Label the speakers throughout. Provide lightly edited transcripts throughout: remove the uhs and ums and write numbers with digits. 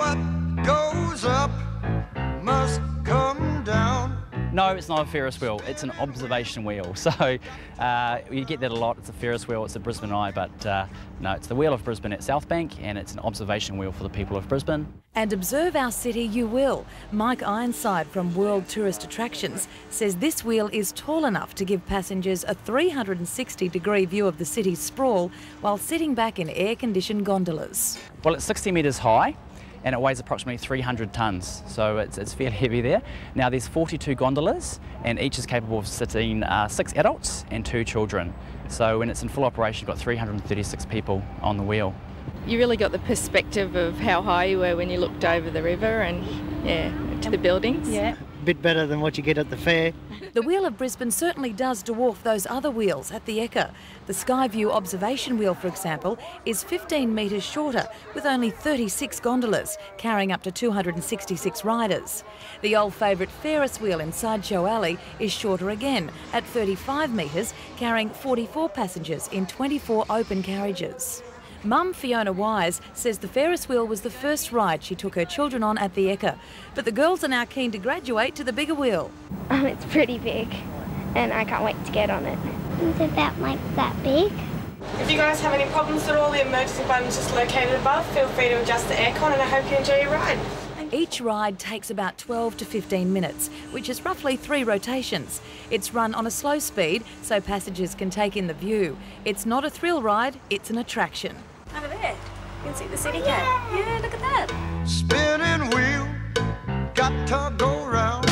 Speaker 1: What goes up must come down.
Speaker 2: No, it's not a Ferris wheel, it's an observation wheel. So you get that a lot, it's a Ferris wheel, it's a Brisbane Eye, but no, it's the Wheel of Brisbane at South Bank, and it's an observation wheel for the people of Brisbane.
Speaker 3: And observe our city you will. Mike Ironside from World Tourist Attractions says this wheel is tall enough to give passengers a 360-degree view of the city's sprawl while sitting back in air-conditioned gondolas.
Speaker 2: Well, it's 60 metres high, and it weighs approximately 300 tonnes, so it's fairly heavy there. Now there's 42 gondolas, and each is capable of sitting 6 adults and 2 children. So when it's in full operation, you've got 336 people on the wheel.
Speaker 4: You really got the perspective of how high you were when you looked over the river and, yeah, to the buildings.
Speaker 3: Yeah.
Speaker 5: A bit better than what you get at the fair.
Speaker 3: The Wheel of Brisbane certainly does dwarf those other wheels at the Ekka. The Skyview observation wheel, for example, is 15 metres shorter with only 36 gondolas, carrying up to 266 riders. The old favourite Ferris wheel in Sideshow Alley is shorter again, at 35 metres, carrying 44 passengers in 24 open carriages. Mum Fiona Wise says the Ferris wheel was the first ride she took her children on at the Ekka, but the girls are now keen to graduate to the bigger wheel.
Speaker 6: It's pretty big and I can't wait to get on it. It's about like that big.
Speaker 7: If you guys have any problems at all, the emergency button's just located above. Feel free to adjust the aircon and I hope you enjoy your ride.
Speaker 3: Each ride takes about 12 to 15 minutes, which is roughly 3 rotations. It's run on a slow speed so passengers can take in the view. It's not a thrill ride, it's an attraction.
Speaker 8: Over there, you can see the city cat. Yeah, look at that.
Speaker 1: Spinning wheel, got to go round.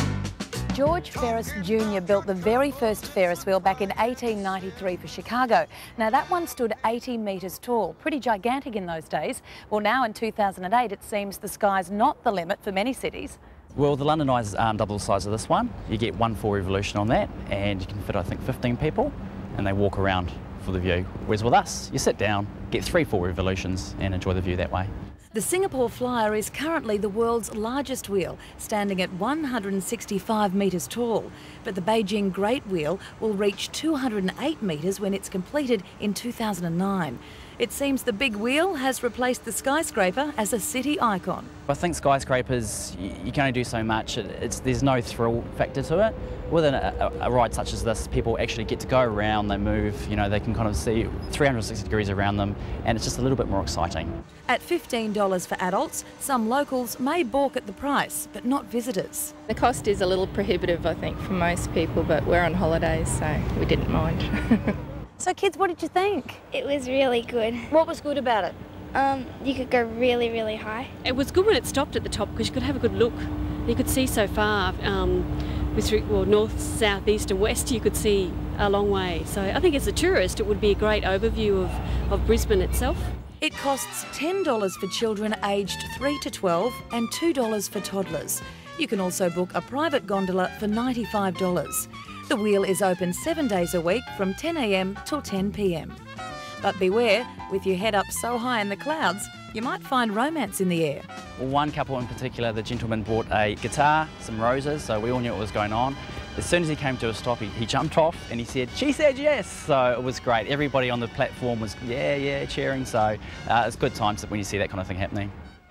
Speaker 3: George Ferris Jr. built the very first Ferris wheel back in 1893 for Chicago. Now that one stood 80 metres tall, pretty gigantic in those days. Well, now in 2008 it seems the sky's not the limit for many cities.
Speaker 2: Well, the London Eye's double the size of this one. You get one full revolution on that, and you can fit, I think, 15 people, and they walk around for the view. Whereas with us, you sit down, get 3 full revolutions, and enjoy the view that way.
Speaker 3: The Singapore Flyer is currently the world's largest wheel, standing at 165 metres tall. But the Beijing Great Wheel will reach 208 metres when it's completed in 2009. It seems the big wheel has replaced the skyscraper as a city icon.
Speaker 2: I think skyscrapers, you can only do so much. There's no thrill factor to it. With a ride such as this, people actually get to go around, they move, you know, they can kind of see 360 degrees around them, and it's just a little bit more exciting.
Speaker 3: At $15 for adults, some locals may balk at the price, but not visitors.
Speaker 4: The cost is a little prohibitive, I think, for most people, but we're on holidays, so we didn't mind.
Speaker 3: So kids, what did you think?
Speaker 6: It was really good.
Speaker 3: What was good about it?
Speaker 6: You could go really, really high.
Speaker 8: It was good when it stopped at the top because you could have a good look. You could see so far. North, south, east and west, you could see a long way. So I think as a tourist it would be a great overview of Brisbane itself.
Speaker 3: It costs $10 for children aged 3 to 12 and $2 for toddlers. You can also book a private gondola for $95. The wheel is open 7 days a week from 10 a.m. till 10 p.m. But beware, with your head up so high in the clouds, you might find romance in the air.
Speaker 2: One couple in particular, the gentleman bought a guitar, some roses, so we all knew what was going on. As soon as he came to a stop, he jumped off and he said, "She said yes!" So it was great. Everybody on the platform was, yeah, cheering. So it's good times when you see that kind of thing happening.